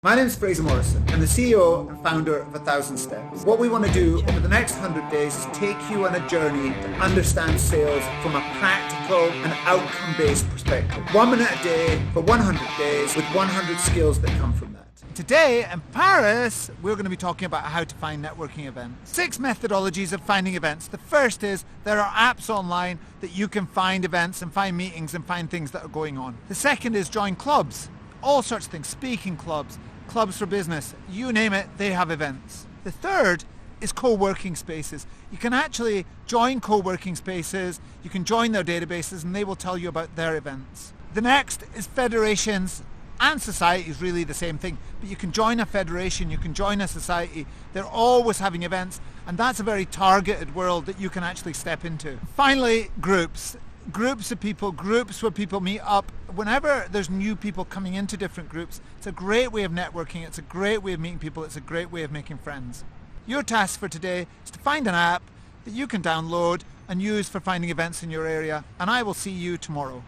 My name is Fraser Morrison. I'm the CEO and founder of 1,000 Steps. What we want to do over the next 100 days is take you on a journey to understand sales from a practical and outcome-based perspective. 1 minute a day for 100 days with 100 skills that come from that. Today in Paris, we're going to be talking about how to find networking events. 6 methodologies of finding events. The first is there are apps online that you can find events and find meetings and find things that are going on. The second is join clubs. All sorts of things, speaking clubs, clubs for business, you name it, they have events. The third is co-working spaces. You can actually join co-working spaces, you can join their databases and they will tell you about their events. The next is federations and societies, really the same thing, but you can join a federation, you can join a society, they're always having events and that's a very targeted world that you can actually step into. Finally, groups. Groups of people, groups where people meet up. Whenever there's new people coming into different groups, it's a great way of networking, it's a great way of meeting people, it's a great way of making friends. Your task for today is to find an app that you can download and use for finding events in your area, and I will see you tomorrow.